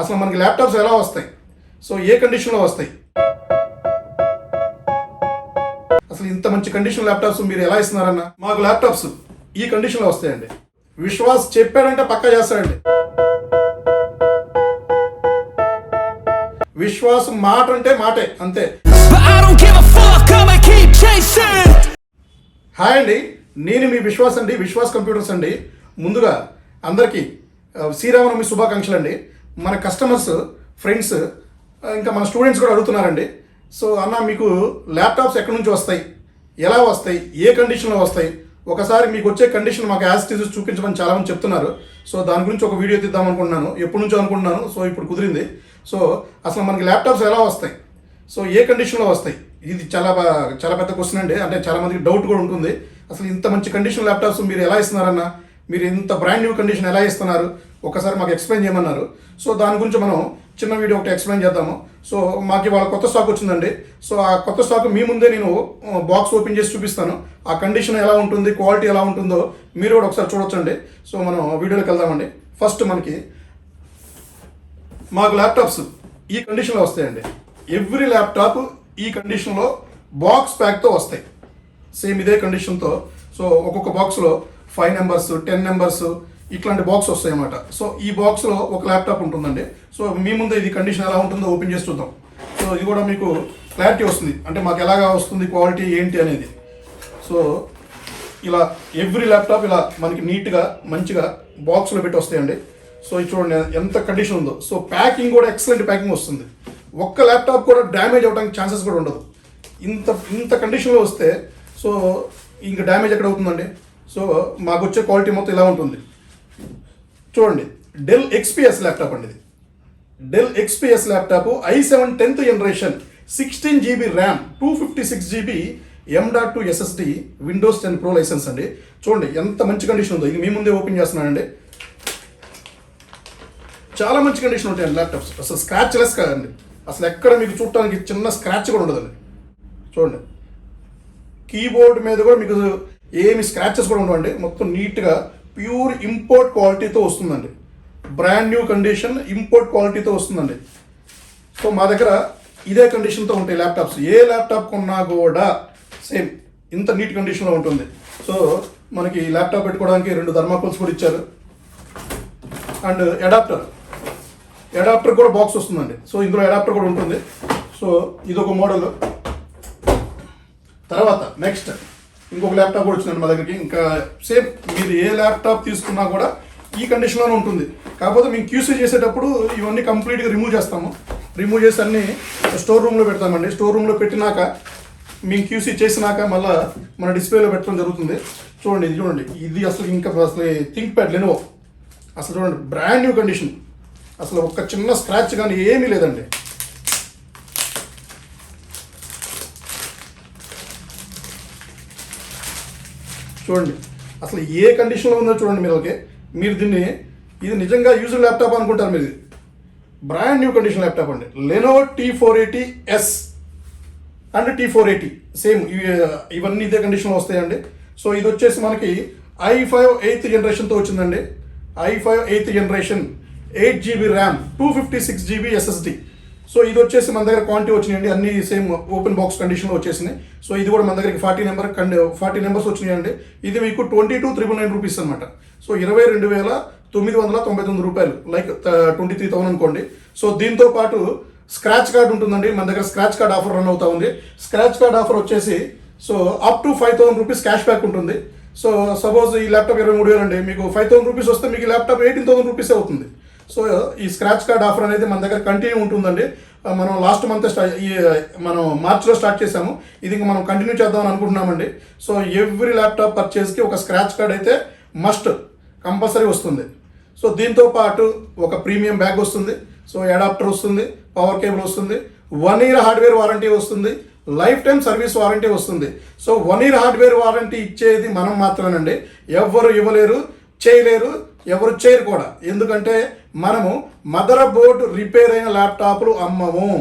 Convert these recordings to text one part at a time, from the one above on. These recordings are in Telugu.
అసలు మనకి ల్యాప్టాప్స్ ఎలా వస్తాయి, సో ఏ కండిషన్లో వస్తాయి, అసలు ఇంత మంచి కండిషన్ ల్యాప్టాప్స్ మీరు ఎలా ఇస్తున్నారన్న? మాకు ల్యాప్టాప్స్ ఈ కండిషన్లో వస్తాయండి. విశ్వాస్ చెప్పాడంటే పక్కా చేస్తాడండి. విశ్వాస్ మాట అంటే మాటే, అంతే. హాయ్ అండి, నేను మీ విశ్వాస్ అండి, విశ్వాస్ కంప్యూటర్స్ అండి. ముందుగా అందరికీ శ్రీరామనవమి శుభాకాంక్షలు అండి. మన కస్టమర్స్, ఫ్రెండ్స్, ఇంకా మన స్టూడెంట్స్ కూడా అడుగుతున్నారండి. సో అన్న, మీకు ల్యాప్టాప్స్ ఎక్కడి నుంచి వస్తాయి, ఎలా వస్తాయి, ఏ కండిషన్లో వస్తాయి, ఒకసారి మీకు వచ్చే కండిషన్ మాకు యాజ్ ఇట్ ఈజ్ చూపించమని చాలామంది చెప్తున్నారు. సో దాని గురించి ఒక వీడియో తీద్దాం అనుకుంటున్నాను, ఎప్పటి నుంచో అనుకుంటున్నాను. సో ఇప్పుడు కుదిరింది. సో అసలు మనకి ల్యాప్టాప్స్ ఎలా వస్తాయి, సో ఏ కండిషన్లో వస్తాయి, ఇది చాలా పెద్ద క్వశ్చన్ అండి. అంటే చాలా మందికి డౌట్ కూడా ఉంటుంది. అసలు ఇంత మంచి కండిషన్ ల్యాప్టాప్స్ మీరు ఎలా ఇస్తున్నారన్న, మీరు ఇంత బ్రాండ్ న్యూ కండిషన్ ఎలా ఇస్తున్నారు, ఒకసారి మాకు ఎక్స్ప్లెయిన్ చేయమన్నారు. సో దాని గురించి మనం చిన్న వీడియో ఒకటి ఎక్స్ప్లెయిన్ చేద్దాము. సో మాకు ఇవాళ కొత్త స్టాక్ వచ్చిందండి. సో ఆ కొత్త స్టాక్ మీ ముందే నేను బాక్స్ ఓపెన్ చేసి చూపిస్తాను. ఆ కండిషన్ ఎలా ఉంటుంది, క్వాలిటీ ఎలా ఉంటుందో మీరు కూడా ఒకసారి చూడొచ్చండి. సో మనం వీడియోలోకి వెళ్దామండి. ఫస్ట్ మాకు ల్యాప్టాప్స్ ఈ కండిషన్లో వస్తాయండి. ఎవ్రీ ల్యాప్టాప్ ఈ కండిషన్లో బాక్స్ ప్యాక్తో వస్తాయి, సేమ్ ఇదే కండిషన్తో. సో ఒక్కొక్క బాక్స్లో 5 నెంబర్స్, 10 నెంబర్స్ ఇట్లాంటి బాక్స్ వస్తాయి అన్నమాట. సో ఈ బాక్స్లో ఒక ల్యాప్టాప్ ఉంటుందండి. సో మీ ముందే ఇది కండిషన్ ఎలా ఉంటుందో ఓపెన్ చేసి చూద్దాం. సో ఇది కూడా మీకు క్లారిటీ వస్తుంది, అంటే మాకు ఎలాగా వస్తుంది, క్వాలిటీ ఏంటి అనేది. సో ఇలా ఎవ్రీ ల్యాప్టాప్ ఇలా మనకి నీట్గా మంచిగా బాక్స్లో పెట్టి వస్తాయండి. సో ఇది చూడండి ఎంత కండిషన్ ఉందో. సో ప్యాకింగ్ కూడా ఎక్సలెంట్ ప్యాకింగ్ వస్తుంది. ఒక్క ల్యాప్టాప్ కూడా డ్యామేజ్ అవ్వడానికి ఛాన్సెస్ కూడా ఉండదు. ఇంత కండిషన్లో వస్తే సో ఇంకా డ్యామేజ్ ఎక్కడ అవుతుందండి. సో మాకు వచ్చే క్వాలిటీ మొత్తం ఇలా ఉంటుంది. చూడండి, డెల్ XPS ల్యాప్టాప్ అండి. ఇది Dell XPS laptop i7 10th generation, 16 GB RAM, 256 GB M.2 SSD, Windows 10 Pro license అండి. చూడండి ఎంత మంచి కండిషన్ ఉందో. ఇది మీ ముందే ఓపెన్ చేస్తున్నానండి. చాలా మంచి కండిషన్ ఉంటాయండి ల్యాప్టాప్స్. అసలు స్క్రాచ్ లెస్ కాదండి. అసలు ఎక్కడ మీకు చూడటానికి చిన్న స్క్రాచ్ కూడా ఉండదండి. చూడండి, కీబోర్డ్ మీద కూడా మీకు ఏమి స్క్రాచెస్ కూడా ఉండవండి. మొత్తం నీట్గా ప్యూర్ ఇంపోర్ట్ క్వాలిటీతో వస్తుందండి. బ్రాండ్ న్యూ కండిషన్ ఇంపోర్ట్ క్వాలిటీతో వస్తుందండి. సో మా దగ్గర ఇదే కండిషన్తో ఉంటాయి ల్యాప్టాప్స్. ఏ ల్యాప్టాప్ కొన్నా కూడా సేమ్ ఇంత నీట్ కండిషన్లో ఉంటుంది. సో మనకి ల్యాప్టాప్ పెట్టుకోవడానికి 2 థర్మాకోల్స్ కూడా ఇచ్చారు. అండ్ అడాప్టర్ కూడా బాక్స్ వస్తుందండి. సో ఇందులో అడాప్టర్ కూడా ఉంటుంది. సో ఇదొక మోడల్. తర్వాత నెక్స్ట్ ఇంకొక ల్యాప్టాప్ కూడా వచ్చిందండి మా దగ్గరికి. ఇంకా సేమ్ మీరు ఏ ల్యాప్టాప్ తీసుకున్నా కూడా ఈ కండిషన్లోనే ఉంటుంది. కాకపోతే మేము క్యూసీ చేసేటప్పుడు ఇవన్నీ కంప్లీట్గా రిమూవ్ చేస్తాము. రిమూవ్ చేసి అన్నీ స్టోర్ రూమ్లో పెడతామండి. స్టోర్ రూమ్లో పెట్టినాక మేము క్యూసీ చేసినాక మళ్ళీ మన డిస్ప్లేలో పెట్టడం జరుగుతుంది. చూడండి ఇది అసలు ఇంకా అసలు థింక్ ప్యాడ్ లెనోవో. అసలు చూడండి బ్రాండ్ న్యూ కండిషన్. అసలు ఒక్క చిన్న స్క్రాచ్ కానీ ఏమీ లేదండి. చూడండి అసలు ఏ కండిషన్లో ఉందో చూడండి మీరు. ఓకే, మీరు ఇది నిజంగా యూజర్ ల్యాప్టాప్ అనుకుంటారు మీరు. బ్రాండ్ న్యూ కండిషన్ ల్యాప్టాప్ అండి. Lenovo T480S and T480 same ఇవన్నీ ఇదే కండిషన్లో వస్తాయండి. సో ఇది వచ్చేసి మనకి i5 8th జనరేషన్తో వచ్చిందండి. i5 8th generation, 8 GB RAM, 256 GB SSD. So ఇది వచ్చేసి మన దగ్గర క్వాంటిటీ వచ్చినాయండి. అన్ని సేమ్ ఓపెన్ బాక్స్ కండిషన్లో వచ్చేసినాయి. సో ఇది కూడా మన దగ్గరికి 40 నెంబర్స్ వచ్చినాయండి. ఇది మీకు 22,999 రూపీస్ అనమాట. సో 22,999 రూపాయలు, లైక్ 23,000 అనుకోండి. సో దీంతో పాటు స్క్రాచ్ కార్డ్ ఉంటుందండి. మన దగ్గర స్క్రాచ్ కార్డ్ ఆఫర్ రన్ అవుతా ఉంది. స్క్రాచ్ కార్డ్ ఆఫర్ వచ్చేసి so up to 5,000 rupees cash back ఉంటుంది. సో సపోజ్ ఈ ల్యాప్టాప్ 23,000 అండి, మీకు 5,000 రూపీస్ వస్తే మీకు ల్యాప్టాప్ 18,000 రూపీసే అవుతుంది. సో ఈ స్క్రాచ్ కార్డ్ ఆఫర్ అనేది మన దగ్గర కంటిన్యూ ఉంటుందండి. మనం లాస్ట్ మంత్ మనం మార్చ్లో స్టార్ట్ చేసాము. ఇది ఇంకా మనం కంటిన్యూ చేద్దామని అనుకుంటున్నామండి. సో ఎవ్రీ ల్యాప్టాప్ పర్చేస్కి ఒక స్క్రాచ్ కార్డ్ అయితే మస్ట్ కంపల్సరీ వస్తుంది. సో దీంతో పాటు ఒక ప్రీమియం బ్యాగ్ వస్తుంది. సో అడాప్టర్ వస్తుంది, పవర్ కేబుల్ వస్తుంది, 1 year హార్డ్వేర్ వారంటీ వస్తుంది, లైఫ్ టైం సర్వీస్ వారంటీ వస్తుంది. సో 1 year హార్డ్వేర్ వారంటీ ఇచ్చేది మనం మాత్రమేనండి. ఎవరు ఇవ్వలేరు, చేయలేరు, ఎవరు చేయరు కూడా. ఎందుకంటే మనము మదర్ బోర్డు రిపేర్ అయిన ల్యాప్టాప్లు అమ్మము.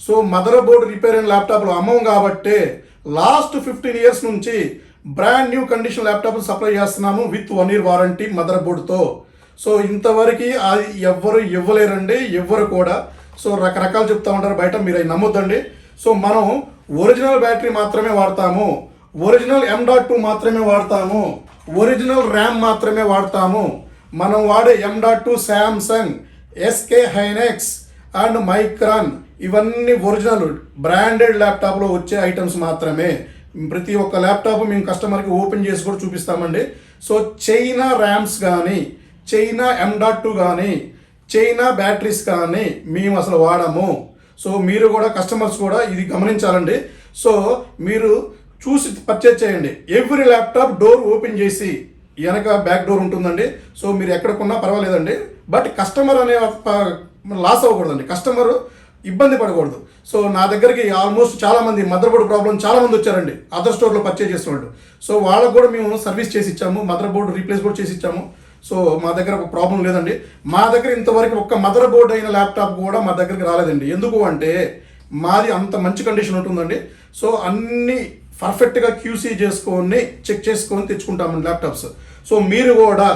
సో మదర్ బోర్డు రిపేర్ అయిన ల్యాప్టాప్లు అమ్మము కాబట్టి లాస్ట్ 15 years నుంచి బ్రాండ్ న్యూ కండిషన్ ల్యాప్టాప్లు సప్లై చేస్తున్నాము విత్ 1 year వారంటీ మదర్ బోర్డుతో. సో ఇంతవరకు అది ఎవ్వరు ఇవ్వలేరండి, ఎవ్వరు కూడా. సో రకరకాలు చెప్తా ఉంటారు బయట, మీరు అవి నమ్మొద్దండి. సో మనం ఒరిజినల్ బ్యాటరీ మాత్రమే వాడతాము, ఒరిజినల్ M.2 మాత్రమే వాడతాము, ఒరిజినల్ ర్యామ్ మాత్రమే వాడతాము. మనం వాడే M.2 Samsung, SK హైనెక్స్ and micron ఇవన్నీ ఒరిజినల్ బ్రాండెడ్ ల్యాప్టాప్లో వచ్చే ఐటమ్స్ మాత్రమే. ప్రతి ఒక్క ల్యాప్టాప్ మేము కస్టమర్కి ఓపెన్ చేసి కూడా చూపిస్తామండి. సో చైనా ర్యామ్స్ కానీ, చైనా M.2 కానీ, చైనా బ్యాటరీస్ కానీ మేము అసలు వాడము. సో మీరు కూడా కస్టమర్స్ కూడా ఇది గమనించాలండి. సో మీరు చూసి పర్చేజ్ చేయండి. ఎవ్రీ ల్యాప్టాప్ డోర్ ఓపెన్ చేసి వెనక బ్యాక్ డోర్ ఉంటుందండి. సో మీరు ఎక్కడ కొన్నా పర్వాలేదండి, బట్ కస్టమర్ అనే లాస్ అవ్వకూడదండి, కస్టమర్ ఇబ్బంది పడకూడదు. సో నా దగ్గరికి ఆల్మోస్ట్ చాలామంది మదర్ బోర్డు ప్రాబ్లం చాలామంది వచ్చారండి, అదర్ స్టోర్లో పర్చేజ్ చేసిన వాళ్ళు. సో వాళ్ళకు కూడా మేము సర్వీస్ చేసి ఇచ్చాము, మదర్ బోర్డు రీప్లేస్ కూడా చేసి ఇచ్చాము. సో మా దగ్గర ఒక ప్రాబ్లం లేదండి. మా దగ్గర ఇంతవరకు ఒక్క మదర్ బోర్డు అయిన ల్యాప్టాప్ కూడా మా దగ్గరికి రాలేదండి. ఎందుకు అంటే మాది అంత మంచి కండిషన్ ఉంటుందండి. సో అన్ని పర్ఫెక్ట్గా క్యూసీ చేసుకొని చెక్ చేసుకొని తెచ్చుకుంటామండి ల్యాప్టాప్స్. సో మీరు కూడా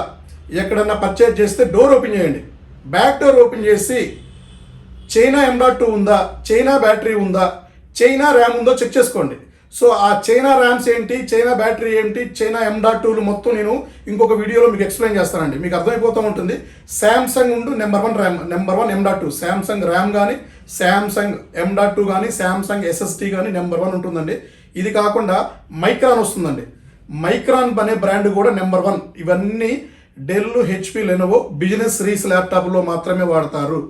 ఎక్కడన్నా పర్చేజ్ చేస్తే డోర్ ఓపెన్ చేయండి, బ్యాక్ డోర్ ఓపెన్ చేసి చైనా M.2 ఉందా, చైనా బ్యాటరీ ఉందా, చైనా ర్యామ్ ఉందో చెక్ చేసుకోండి. సో ఆ చైనా ర్యామ్స్ ఏంటి, చైనా బ్యాటరీ ఏంటి, చైనా M.2లు మొత్తం నేను ఇంకొక వీడియోలో మీకు ఎక్స్ప్లెయిన్ చేస్తానండి, మీకు అర్థమైపోతూ ఉంటుంది. శాంసంగ్ ఉండు number 1 RAM, number 1 M.2, Samsung RAM కానీ, శాంసంగ్ M.2 కానీ, శాంసంగ్ SSD కానీ నెంబర్ 1 ఉంటుందండి. ఇది కాకుండా మైక్రాన్ వస్తుందండి, మైక్రాన్ అనే బ్రాండ్ కూడా నెంబర్ 1. ఇవన్నీ Dell, HP, Lenovo business series ల్యాప్టాప్లో మాత్రమే వాడతారు.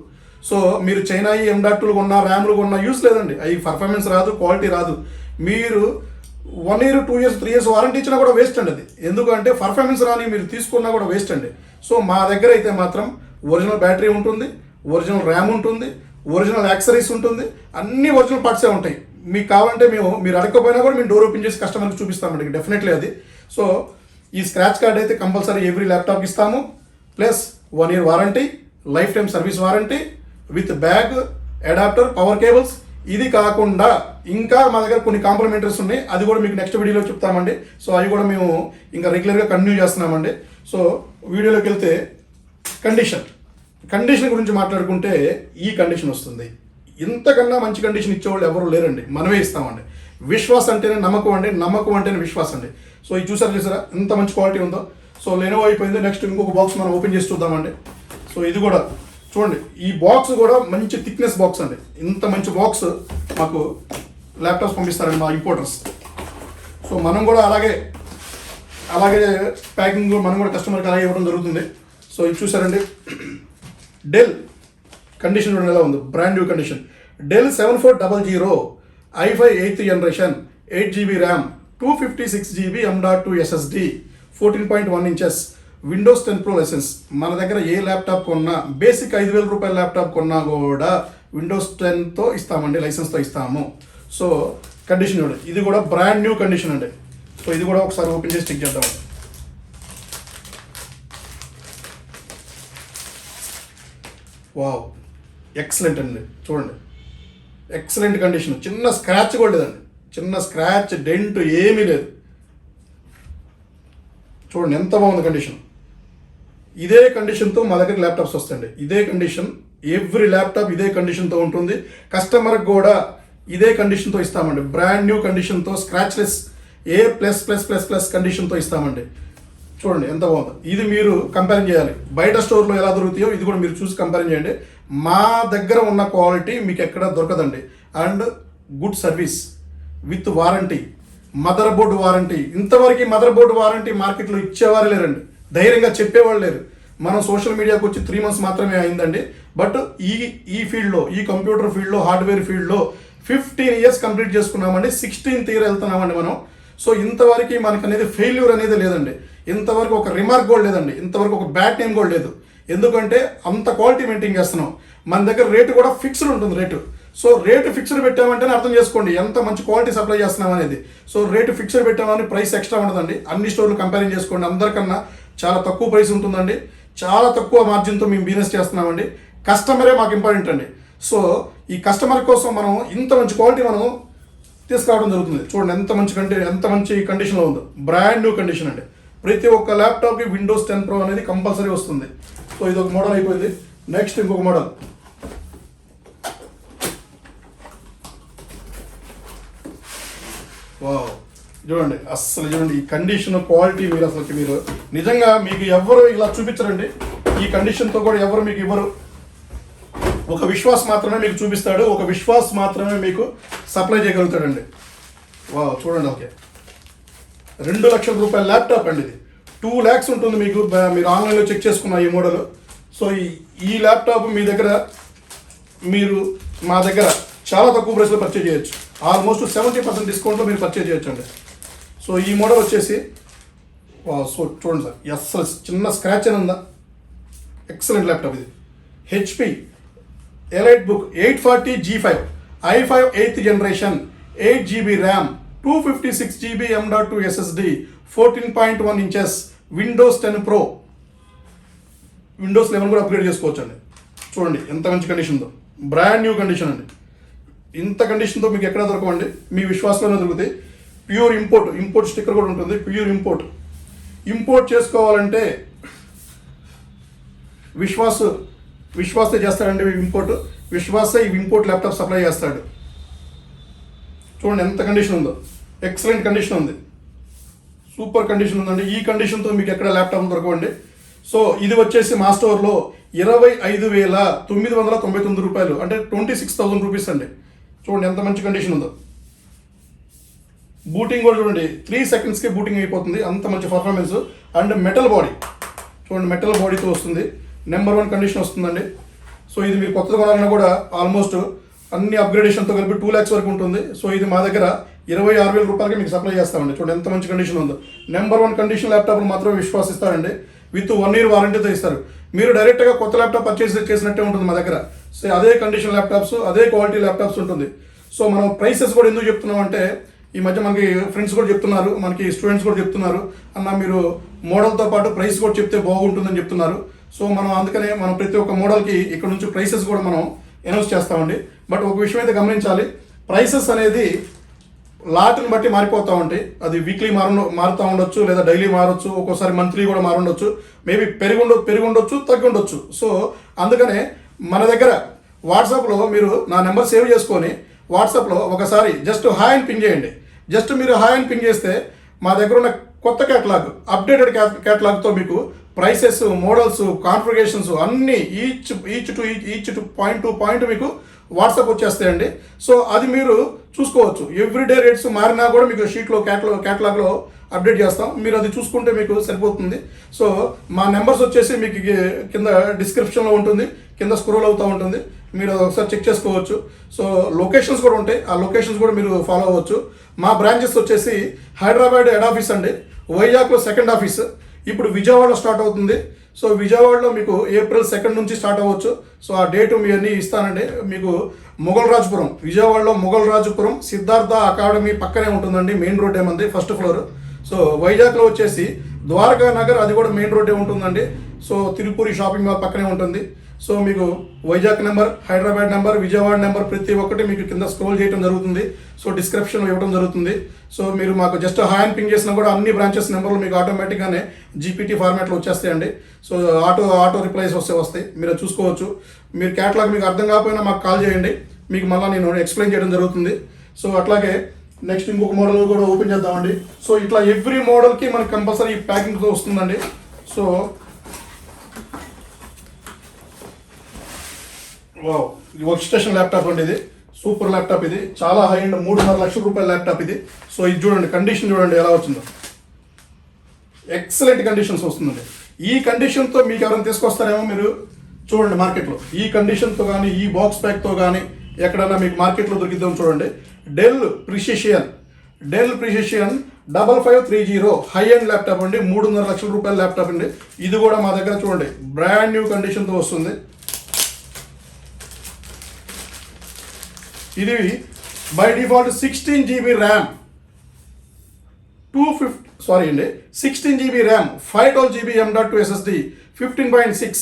సో మీరు చైనా M.2లు కొన్నా, ర్యామ్లు కొన్నా యూస్ లేదండి, అవి పర్ఫార్మెన్స్ రాదు, క్వాలిటీ రాదు. మీరు 1 year, 2 years, 3 years వారంటీ ఇచ్చినా కూడా వేస్ట్ అండి అది. ఎందుకంటే పర్ఫార్మెన్స్ రాని మీరు తీసుకున్నా కూడా వేస్ట్ అండి. సో మా దగ్గర అయితే మాత్రం ఒరిజినల్ బ్యాటరీ ఉంటుంది, ఒరిజినల్ ర్యామ్ ఉంటుంది, ఒరిజినల్ యాక్సరీస్ ఉంటుంది, అన్ని ఒరిజినల్ పార్ట్సే ఉంటాయి. మీకు కావాలంటే మీరు అడగకపోయినా కూడా మేము డోర్ ఓపెన్ చేసి కస్టమర్కి చూపిస్తామండి, డెఫినెట్లీ అది. సో ఈ స్క్రాచ్ కార్డ్ అయితే కంపల్సరీ ఎవ్రీ ల్యాప్టాప్కి ఇస్తాము, plus 1 year warranty, life time service warranty with bag, adapter, power cables. ఇది కాకుండా ఇంకా మా దగ్గర కొన్ని కాంప్లిమెంటరీస్ ఉన్నాయి, అది కూడా మీకు నెక్స్ట్ వీడియోలో చెప్తామండి. సో అవి కూడా మేము ఇంకా రెగ్యులర్గా కంటిన్యూ చేస్తున్నామండి. సో వీడియోలోకి వెళ్తే కండిషన్ గురించి మాట్లాడుకుంటే ఈ కండిషన్ వస్తుంది. ఇంతకన్నా మంచి కండిషన్ ఇచ్చేవాళ్ళు ఎవరు లేరండి, మనమే ఇస్తామండి. విశ్వాస్ అంటేనే నమ్మకం అండి, నమ్మకం అంటేనే విశ్వాస్ అండి. సో ఇది చూసారా ఎంత మంచి క్వాలిటీ ఉందో. సో లెనోవో అయిపోయింది, నెక్స్ట్ ఇంకొక బాక్స్ మనం ఓపెన్ చేసి చూద్దామండి. సో ఇది కూడా చూడండి, ఈ బాక్స్ కూడా మంచి థిక్నెస్ బాక్స్ అండి. ఇంత మంచి బాక్స్ మాకు ల్యాప్టాప్స్ పంపిస్తారండి మా ఇంపోర్టర్స్. సో మనం కూడా అలాగే ప్యాకింగ్ మనం కూడా కస్టమర్కి అలాగే ఇవ్వడం జరుగుతుంది. సో ఇది చూసారండి, డెల్ కండిషన్ ఎలా ఉంది, brand new condition. Dell 7400 i5 8th generation 8GB RAM, 256GB M.2 SSD, 14.1 inches, Windows 10 Pro license. మన దగ్గర ఏ ల్యాప్టాప్ కొన్నా, బేసిక్ 5,000 రూపాయల ల్యాప్టాప్ కొన్నా కూడా Windows 10తో ఇస్తామండి, లైసెన్స్తో ఇస్తాము. సో కండిషన్ చూడండి, ఇది కూడా బ్రాండ్ న్యూ కండిషన్ అండి. సో ఇది కూడా ఒకసారి ఓపెన్ చేసి చెక్ చేద్దాం. వావ్, ఎక్సలెంట్ అండి, చూడండి ఎక్సలెంట్ కండిషన్. చిన్న స్క్రాచ్ కూడా లేదండి, చిన్న స్క్రాచ్ డెంట్ ఏమీ లేదు. చూడండి ఎంత బాగుంది కండిషన్. ఇదే కండిషన్తో మా దగ్గర ల్యాప్టాప్స్ వస్తాయండి, ఇదే కండిషన్, ఎవ్రీ ల్యాప్టాప్ ఇదే కండిషన్తో ఉంటుంది. కస్టమర్కి కూడా ఇదే కండిషన్తో ఇస్తామండి, బ్రాండ్ న్యూ కండిషన్తో, స్క్రాచ్లెస్ A++++ కండిషన్తో ఇస్తామండి. చూడండి ఎంత బాగుంది. ఇది మీరు కంపేర్ చేయాలి, బయట స్టోర్లో ఎలా దొరుకుతాయో ఇది కూడా మీరు చూసి కంపేర్ చేయండి. మా దగ్గర ఉన్న క్వాలిటీ మీకు ఎక్కడ దొరకదండి. And good service with warranty, mother board warranty. ఇంతవరకు మదర్ బోర్డు వారంటీ మార్కెట్లో ఇచ్చేవారు లేరండి, ధైర్యంగా చెప్పేవాళ్ళు లేరు. మనం సోషల్ మీడియాకి వచ్చి 3 months మాత్రమే అయిందండి. బట్ ఈ ఫీల్డ్లో, ఈ కంప్యూటర్ ఫీల్డ్లో, హార్డ్వేర్ ఫీల్డ్లో 15 years కంప్లీట్ చేసుకున్నామండి, 16th year వెళ్తున్నామండి మనం. సో ఇంతవరకు మనకు అనేది ఫెయిల్యూర్ అనేది లేదండి, ఇంతవరకు ఒక రిమార్క్ కూడా లేదండి, ఇంతవరకు ఒక బ్యాడ్ నేమ్ కూడా లేదు. ఎందుకంటే అంత క్వాలిటీ మెయింటైన్ చేస్తున్నాం. మన దగ్గర రేటు కూడా ఫిక్స్డ్ ఉంటుంది రేటు. సో రేటు ఫిక్స్డ్ పెట్టామంటేనే అర్థం చేసుకోండి ఎంత మంచి క్వాలిటీ సప్లై చేస్తున్నాం అనేది. సో రేటు ఫిక్స్డ్ పెట్టామని ప్రైస్ ఎక్స్ట్రా ఉండదండి. అన్ని స్టోర్లు కంపేరింగ్ చేసుకోండి, అందరికన్నా చాలా తక్కువ ప్రైస్ ఉంటుందండి, చాలా తక్కువ మార్జిన్తో మేము బిజినెస్ చేస్తున్నామండి. కస్టమరే మాకు ఇంపార్టెంట్ అండి. సో ఈ కస్టమర్ కోసం మనం ఇంత మంచి క్వాలిటీ మనం తీసుకురావడం జరుగుతుంది. చూడండి ఎంత మంచి కండిషన్లో ఉందో, బ్రాండ్ న్యూ కండిషన్ అండి. ప్రతి ఒక్క ల్యాప్టాప్కి Windows 10 Pro అనేది కంపల్సరీ వస్తుంది. సో ఇది ఒక మోడల్ అయిపోయింది. నెక్స్ట్ ఇంకొక మోడల్. వావ్, చూడండి అస్సలు చూడండి ఈ కండిషన్ క్వాలిటీ మీరు అసలు మీరు నిజంగా మీకు ఎవరు ఇలా చూపించరండి. ఈ కండిషన్తో కూడా ఎవరు మీకు ఇవ్వరు. ఒక విశ్వాస్ మాత్రమే మీకు చూపిస్తాడు, ఒక విశ్వాస్ మాత్రమే మీకు సప్లై చేయగలుగుతాడండి. వావ్ చూడండి. ఓకే, 2 లక్షల రూపాయల ల్యాప్టాప్ అండి. ఇది 2 lakhs ఉంటుంది మీకు. మీరు ఆన్లైన్లో చెక్ చేసుకున్న ఈ మోడల్. సో ఈ ల్యాప్టాప్ మీ దగ్గర మీరు మా దగ్గర చాలా తక్కువ ప్రైస్లో పర్చేజ్ చేయొచ్చు. ఆల్మోస్ట్ 70% డిస్కౌంట్లో మీరు పర్చేజ్ చేయొచ్చు అండి. సో ఈ మోడల్ వచ్చేసి సో చూడండి సార్, అస్సలు చిన్న స్క్రాచ్ అని ఉందా. ఎక్సలెంట్ ల్యాప్టాప్ ఇది. HP elite book 840G5 i5 8th generation 8GB RAM 256GB M.2 SSD 14.1 inches Windows 10 Pro Windows 11 కూడా అప్గ్రేడ్ చేసుకోవచ్చు అండి. చూడండి ఎంత మంచి కండిషన్తో, బ్రాండ్ న్యూ కండిషన్ అండి. ఇంత కండిషన్తో మీకు ఎక్కడ దొరకవండి, మీ విశ్వాసంలోనే దొరుకుతాయి. ప్యూర్ ఇంపోర్ట్ స్టిక్కర్ కూడా ఉంటుంది. ప్యూర్ ఇంపోర్ట్ చేసుకోవాలంటే విశ్వాసే చేస్తాడండి విశ్వాసే ఈ ఇంపోర్ట్ ల్యాప్టాప్ సప్లై చేస్తాడు. చూడండి ఎంత కండిషన్ ఉందో, ఎక్సలెంట్ కండిషన్ ఉంది, సూపర్ కండిషన్ ఉందండి. ఈ కండిషన్తో మీకు ఎక్కడ ల్యాప్టాప్ దొరకవండి. సో ఇది వచ్చేసి మా స్టోర్లో 25,999 రూపాయలు, అంటే 26,000 రూపీస్ అండి. చూడండి ఎంత మంచి కండిషన్ ఉందో. బూటింగ్ కూడా చూడండి 3 secondsకి బూటింగ్ అయిపోతుంది, అంత మంచి పర్ఫార్మెన్స్. అండ్ మెటల్ బాడీ చూడండి, మెటల్ బాడీతో వస్తుంది. నెంబర్ 1 కండిషన్ వస్తుందండి. సో ఇది మీరు కొత్తగా కొనాలన్నా కూడా ఆల్మోస్ట్ అన్ని అప్గ్రేడేషన్తో కలిపి 2 lakhs వరకు ఉంటుంది. సో ఇది మా దగ్గర 26,000 రూపాయలకి మీకు సప్లై చేస్తామండి. చూడండి ఎంత మంచి కండిషన్ ఉందో. నెంబర్ 1 కండిషన్ ల్యాప్టాప్ మాత్రమే విశ్వాసిస్తారండి. విత్ 1 year వారంటీతో ఇస్తారు. మీరు డైరెక్ట్గా కొత్త ల్యాప్టాప్ పర్చేస్ చేసినట్టే ఉంటుంది మా దగ్గర. సో అదే కండిషన్ ల్యాప్టాప్స్, అదే క్వాలిటీ ల్యాప్టాప్స్ ఉంటుంది. సో మనం ప్రైసెస్ కూడా ఎందుకు చెప్తున్నాం అంటే, ఈ మధ్య మనకి ఫ్రెండ్స్ కూడా చెప్తున్నారు, మనకి స్టూడెంట్స్ కూడా చెప్తున్నారు, అన్న మీరు మోడల్తో పాటు ప్రైస్ కూడా చెప్తే బాగుంటుందని చెప్తున్నారు. సో మనం అందుకనే మనం ప్రతి ఒక్క మోడల్కి ఇక్కడ నుంచి ప్రైసెస్ కూడా మనం అనౌన్స్ చేస్తామండి. బట్ ఒక విషయం అయితే గమనించాలి, ప్రైసెస్ అనేది లాట్ని బట్టి మారిపోతూ ఉంటాయి. అది వీక్లీ మారుతూ ఉండొచ్చు, లేదా డైలీ మారొచ్చు, ఒక్కోసారి మంత్లీ కూడా మారుండొచ్చు, మేబీ పెరుగుండొచ్చు, తగ్గుండొచ్చు. సో అందుకనే మన దగ్గర వాట్సాప్లో మీరు నా నెంబర్ సేవ్ చేసుకొని వాట్సాప్లో ఒకసారి జస్ట్ హాయ్ అని పింగ్ చేయండి. జస్ట్ మీరు హాయ్ అని పింగ్ చేస్తే మా దగ్గర ఉన్న కొత్త క్యాటలాగ్, అప్డేటెడ్ క్యాటలాగ్తో మీకు ప్రైసెస్, మోడల్స్, కాన్ఫిగరేషన్స్ అన్నీ ఈచ్ టు పాయింట్ మీకు వాట్సాప్ వచ్చేస్తాయండి. సో అది మీరు చూసుకోవచ్చు. ఎవ్రీడే రేట్స్ మారినా కూడా మీకు షీట్లో క్యాటలాగ్లో అప్డేట్ చేస్తాం. మీరు అది చూసుకుంటే మీకు సరిపోతుంది. సో మా నెంబర్స్ వచ్చేసి మీకు కింద డిస్క్రిప్షన్లో ఉంటుంది, కింద స్క్రోల్ అవుతూ ఉంటుంది, మీరు ఒకసారి చెక్ చేసుకోవచ్చు. సో లొకేషన్స్ కూడా ఉంటాయి, ఆ లొకేషన్స్ కూడా మీరు ఫాలో అవ్వచ్చు. మా బ్రాంచెస్ వచ్చేసి హైదరాబాద్ హెడ్ ఆఫీస్ అండి, వైజాగ్లో సెకండ్ ఆఫీస్, ఇప్పుడు విజయవాడలో స్టార్ట్ అవుతుంది. సో విజయవాడలో మీకు April 2 నుంచి స్టార్ట్ అవ్వచ్చు. సో ఆ డేటు మీ అన్నీ ఇస్తానండి. మీకు మొఘల్ రాజపురం, విజయవాడలో మొఘల్ రాజపురం సిద్ధార్థ అకాడమీ పక్కనే ఉంటుందండి, మెయిన్ రోడ్ ఏమంది, 1st floor. సో వైజాగ్లో వచ్చేసి ద్వారకా నగర్, అది కూడా మెయిన్ రోడ్డే ఉంటుందండి. సో తిరుపూరి షాపింగ్ మాల్ పక్కనే ఉంటుంది. సో మీకు Vizag number, Hyderabad number, Vijayawada number ప్రతి ఒక్కటి మీకు కింద స్క్రోల్ చేయడం జరుగుతుంది. సో డిస్క్రిప్షన్లో ఇవ్వడం జరుగుతుంది. సో మీరు మాకు జస్ట్ హాయ్ అని పింగ్ చేసినా కూడా అన్ని బ్రాంచెస్ నెంబర్లు మీకు ఆటోమేటిక్గానే జీపీటీ ఫార్మాట్లో వచ్చేస్తాయండి. సో ఆటో రిప్లైస్ వస్తాయి, మీరు చూసుకోవచ్చు. మీరు క్యాటలాగ్ మీకు అర్థం కాకపోయినా మాకు కాల్ చేయండి, మీకు మళ్ళీ నేను ఎక్స్ప్లెయిన్ చేయడం జరుగుతుంది. సో అట్లాగే నెక్స్ట్ ఇంకొక మోడల్ కూడా ఓపెన్ చేద్దామండి. సో ఇట్లా ఎవ్రీ మోడల్కి మనకి కంపల్సరీ ప్యాకింగ్తో వస్తుందండి. సో వావ్, ఇది వర్క్ స్టేషన్ ల్యాప్టాప్ అండి. ఇది సూపర్ ల్యాప్టాప్, ఇది చాలా హై అండ్ 3.5 లక్షల రూపాయల ల్యాప్టాప్ ఇది. సో ఇది చూడండి, కండిషన్ చూడండి ఎలా వచ్చిందో, ఎక్సలెంట్ కండిషన్స్ వస్తుందండి. ఈ కండిషన్తో మీకు ఎవరైనా తీసుకొస్తారేమో మీరు చూడండి మార్కెట్లో. ఈ కండిషన్తో కానీ, ఈ బాక్స్ ప్యాక్తో కానీ ఎక్కడైనా మీకు మార్కెట్లో దొరికిద్దాం చూడండి. Dell Precision 5530 high end laptop అండి, 3.5 లక్షల రూపాయల ల్యాప్టాప్ అండి. ఇది కూడా మా దగ్గర చూడండి బ్రాండ్ న్యూ కండిషన్తో వస్తుంది. ఇది by default 16GB RAM 16GB RAM 512GB M.2 SSD 15.6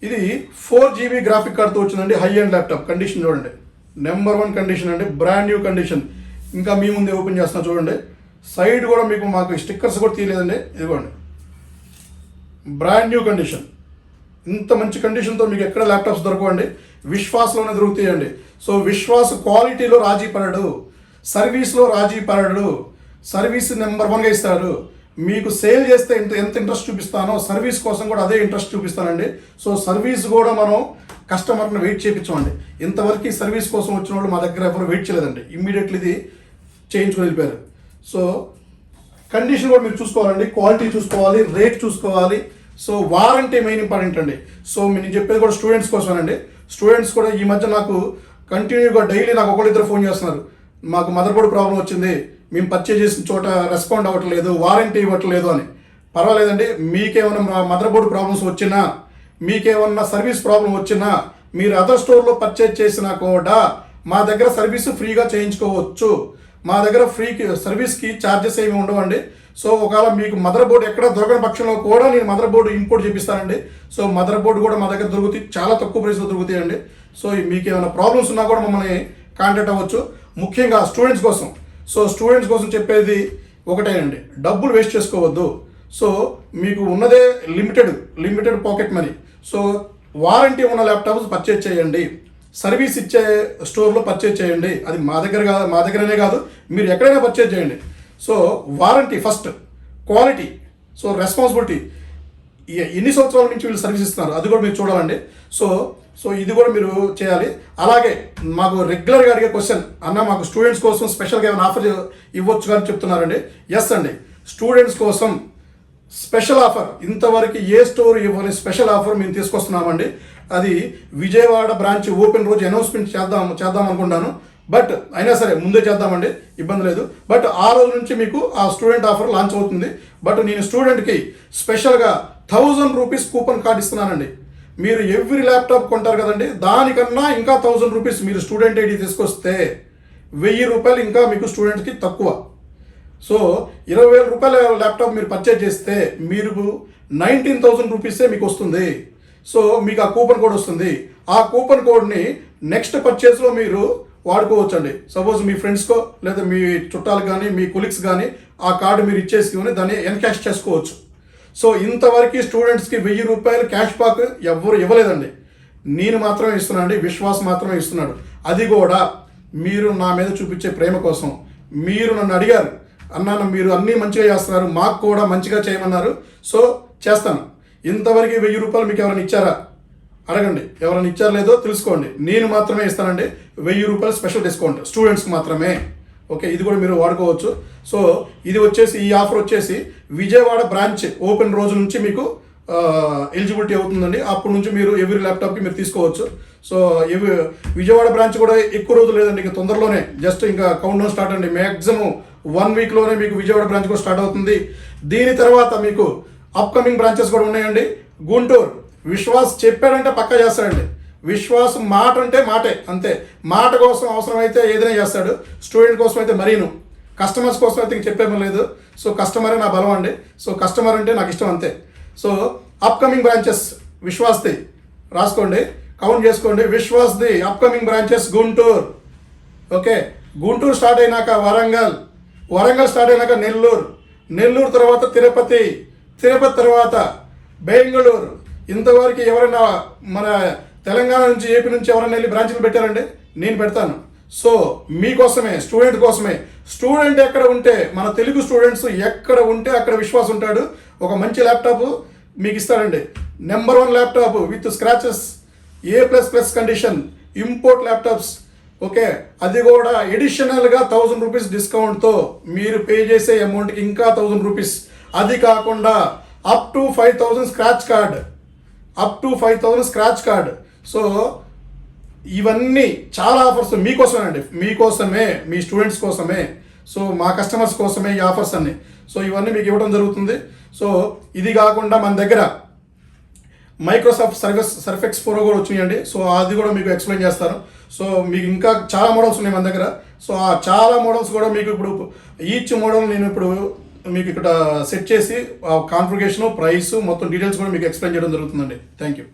ఇది 4GB గ్రాఫిక్ కార్డ్తో వచ్చిందండి. హై అండ్ ల్యాప్టాప్ కండిషన్ చూడండి, నెంబర్ 1 కండిషన్ అండి, బ్రాండ్ న్యూ కండిషన్. ఇంకా మీ ముందే ఓపెన్ చేస్తున్నా చూడండి. సైడ్ కూడా మాకు స్టిక్కర్స్ కూడా తీయలేదండి, ఇదిగోండి బ్రాండ్ న్యూ కండిషన్. ఇంత మంచి కండిషన్తో మీకు ఎక్కడ ల్యాప్టాప్స్ దొరకవండి, విశ్వాస్లోనే దొరుకుతాయండి. సో విశ్వాస్ క్వాలిటీలో రాజీ పడడు, సర్వీస్లో రాజీ పడడు, సర్వీస్ నెంబర్ 1గా ఇస్తాడు. మీకు సేల్ చేస్తే ఎంత ఇంట్రెస్ట్ చూపిస్తానో సర్వీస్ కోసం కూడా అదే ఇంట్రెస్ట్ చూపిస్తానండి. సో సర్వీస్ కూడా మనం కస్టమర్ని వెయిట్ చేయించామండి. ఇంతవరకు ఈ సర్వీస్ కోసం వచ్చిన వాళ్ళు మా దగ్గర ఎవరు వెయిట్ చేయలేదండి, ఇమ్మీడియట్లీ ఇది చేయించుకొని వెళ్ళిపోయారు. సో కండిషన్ కూడా మీరు చూసుకోవాలండి, క్వాలిటీ చూసుకోవాలి, రేట్ చూసుకోవాలి. సో వారంటీ మెయిన్ ఇంపార్టెంట్ అండి. సో నేను చెప్పేది కూడా స్టూడెంట్స్ కోసమేనండి. స్టూడెంట్స్ కూడా ఈ మధ్య నాకు కంటిన్యూగా డైలీ నాకు ఒకళ్ళిద్దరు ఫోన్ చేస్తున్నారు, మాకు మదర్ బోర్డ్ ప్రాబ్లం వచ్చింది, మేము పర్చేజ్ చేసిన చోట రెస్పాండ్ అవ్వట్లేదు, వారంటీ ఇవ్వట్లేదు అని. పర్వాలేదండి, మీకేమైనా మదర్ బోర్డ్ ప్రాబ్లమ్స్ వచ్చినా, మీకేమన్నా సర్వీస్ ప్రాబ్లం వచ్చినా, మీరు అదర్ స్టోర్లో పర్చేజ్ చేసినా కూడా మా దగ్గర సర్వీస్ ఫ్రీగా చేయించుకోవచ్చు. మా దగ్గర ఫ్రీకి సర్వీస్కి ఛార్జెస్ ఏమి ఉండవండి. సో ఒకవేళ మీకు మదర్ బోర్డు ఎక్కడ దొరకని పక్షంలో కూడా నేను మదర్ బోర్డు ఇంపోర్ట్ చేపిస్తానండి. సో మదర్ బోర్డు కూడా మా దగ్గర దొరుకుతాయి, చాలా తక్కువ ప్రైస్లో దొరుకుతాయండి. సో మీకు ఏమైనా ప్రాబ్లమ్స్ ఉన్నా కూడా మమ్మల్ని కాంటాక్ట్ అవ్వచ్చు. ముఖ్యంగా స్టూడెంట్స్ కోసం, సో స్టూడెంట్స్ కోసం చెప్పేది ఒకటేనండి, డబ్బులు వేస్ట్ చేసుకోవద్దు. సో మీకు ఉన్నదే limited pocket money. So warranty ఉన్న ల్యాప్టాప్స్ పర్చేజ్ చేయండి, సర్వీస్ ఇచ్చే స్టోర్లో పర్చేజ్ చేయండి. అది మా దగ్గరనే కాదు, మీరు ఎక్కడైనా పర్చేజ్ చేయండి. So warranty first, quality, so responsibility, ఎన్ని సంవత్సరాల నుంచి వీళ్ళు సర్వీస్ ఇస్తున్నారు అది కూడా మీరు చూడాలండి. సో ఇది కూడా మీరు చేయాలి. అలాగే మాకు రెగ్యులర్గా అడిగే క్వశ్చన్, అన్న మాకు స్టూడెంట్స్ కోసం స్పెషల్గా ఏమైనా ఆఫర్ ఇవ్వచ్చు అని చెప్తున్నారండి. ఎస్ అండి, స్టూడెంట్స్ కోసం స్పెషల్ ఆఫర్ ఇంతవరకు ఏ స్టోర్ ఇవ్వని స్పెషల్ ఆఫర్ మేము తీసుకొస్తున్నామండి. అది విజయవాడ బ్రాంచ్ ఓపెన్ రోజు అనౌన్స్మెంట్ చేద్దాం అనుకుంటాను. బట్ అయినా సరే ముందే చేద్దామండి, ఇబ్బంది లేదు. బట్ ఆ రోజు నుంచి మీకు ఆ స్టూడెంట్ ఆఫర్ లాంచ్ అవుతుంది. బట్ నేను స్టూడెంట్కి స్పెషల్గా 1000 రూపీస్ కూపన్ కార్డ్ ఇస్తున్నానండి. మీరు ఎవ్రీ ల్యాప్టాప్ కొంటారు కదండి, దానికన్నా ఇంకా 1000 రూపీస్ మీరు స్టూడెంట్ ఐడి తీసుకొస్తే 1000 రూపాయలు ఇంకా మీకు స్టూడెంట్కి తక్కువ. సో 20,000 రూపాయల ల్యాప్టాప్ మీరు పర్చేజ్ చేస్తే మీరు 19,000 రూపీసే మీకు వస్తుంది. సో మీకు ఆ కూపన్ కోడ్ వస్తుంది. ఆ కూపన్ కోడ్ని నెక్స్ట్ పర్చేస్లో మీరు వాడుకోవచ్చు అండి. సపోజ్ మీ ఫ్రెండ్స్కో లేదా మీ చుట్టాలకు కానీ మీ కొలీగ్స్ కానీ ఆ కార్డు మీరు ఇచ్చేసుకుని దాన్ని ఎన్కాష్ చేసుకోవచ్చు. సో ఇంతవరకు స్టూడెంట్స్కి 1000 రూపాయలు క్యాష్ బ్యాక్ ఎవరు ఇవ్వలేదండి, నేను మాత్రమే ఇస్తున్నాను అండి, విశ్వాస్ మాత్రమే ఇస్తున్నాడు. అది కూడా మీరు నా మీద చూపించే ప్రేమ కోసం. మీరు నన్ను అడిగారు, అన్నాను మీరు అన్నీ మంచిగా చేస్తున్నారు, మాకు కూడా మంచిగా చేయమన్నారు, సో చేస్తాను. ఇంతవరకు 1000 రూపాయలు మీకు ఎవరైనా ఇచ్చారా అడగండి, ఎవరైనా ఇచ్చారో లేదో తెలుసుకోండి. నేను మాత్రమే ఇస్తానండి 1000 రూపాయలు స్పెషల్ డిస్కౌంట్ స్టూడెంట్స్కి మాత్రమే. ఓకే, ఇది కూడా మీరు వాడుకోవచ్చు. సో ఇది వచ్చేసి ఈ ఆఫర్ వచ్చేసి విజయవాడ బ్రాంచ్ ఓపెన్ రోజు నుంచి మీకు ఎలిజిబిలిటీ అవుతుందండి. అప్పటి నుంచి మీరు ఎవ్రీ ల్యాప్టాప్కి మీరు తీసుకోవచ్చు. సో విజయవాడ బ్రాంచ్ కూడా ఎక్కువ రోజులు లేదండి, ఇంకా తొందరలోనే జస్ట్ ఇంకా కౌంట్ డౌన్ స్టార్ట్ అండి. మ్యాక్సిమం 1 వీక్లోనే మీకు విజయవాడ బ్రాంచ్ కూడా స్టార్ట్ అవుతుంది. దీని తర్వాత మీకు అప్కమింగ్ బ్రాంచెస్ కూడా ఉన్నాయండి. గుంటూరు విశ్వాస్ చెప్పాడంటే పక్కా చేస్తాడండి. విశ్వాస్ మాట అంటే మాటే, అంతే. మాట కోసం అవసరమైతే ఏదైనా చేస్తాడు, స్టూడెంట్ కోసం అయితే మరీను, కస్టమర్స్ కోసం అయితే ఇంక చెప్పేమో లేదు. సో కస్టమరే నా బలం అండి. సో కస్టమర్ అంటే నాకు ఇష్టం, అంతే. సో అప్కమింగ్ బ్రాంచెస్ విశ్వాస్ది రాసుకోండి, కౌంట్ చేసుకోండి. విశ్వాస్ది upcoming branches Guntur. Okay, Guntur start అయినాక వరంగల్ స్టార్ట్ అయినాక నెల్లూరు తర్వాత తిరుపతి తర్వాత బెంగళూరు. ఇంతవరకు ఎవరైనా మన తెలంగాణ నుంచి ఏపీ నుంచి ఎవరైనా వెళ్ళి బ్రాంచ్లు పెట్టారండి, నేను పెడతాను. సో మీకోసమే, స్టూడెంట్ కోసమే. స్టూడెంట్ ఎక్కడ ఉంటే, మన తెలుగు స్టూడెంట్స్ ఎక్కడ ఉంటే అక్కడ విశ్వాస్ ఉంటాడు. ఒక మంచి ల్యాప్టాప్ మీకు ఇస్తాడండి, number 1 laptop with scratches, A++ condition, import laptops. Okay, అది కూడా ఎడిషనల్గా 1000 రూపీస్ డిస్కౌంట్తో మీరు పే చేసే అమౌంట్కి ఇంకా 1000 రూపీస్. అది కాకుండా up to 5,000 scratch card. So ఇవన్నీ చాలా ఆఫర్స్ మీకోసమే, మీ స్టూడెంట్స్ కోసమే, సో మా కస్టమర్స్ కోసమే ఈ ఆఫర్స్ అన్ని. సో ఇవన్నీ మీకు ఇవ్వడం జరుగుతుంది. సో ఇది కాకుండా మన దగ్గర మైక్రోసాఫ్ట్ సర్ఫెక్స్ ప్రో కూడా వచ్చినాయండి. సో అది కూడా మీకు ఎక్స్ప్లెయిన్ చేస్తాను. సో మీకు ఇంకా చాలా మోడల్స్ ఉన్నాయి మన దగ్గర. సో ఆ చాలా మోడల్స్ కూడా మీకు ఇప్పుడు ఈచ్ మోడల్ నేను ఇప్పుడు మీకు ఇక్కడ సెట్ చేసి కాన్ఫిగరేషన్, ప్రైస్, మొత్తం డీటెయిల్స్ కూడా మీకు ఎక్స్ప్లెయిన్ చేయడం జరుగుతుందండి. Thank you.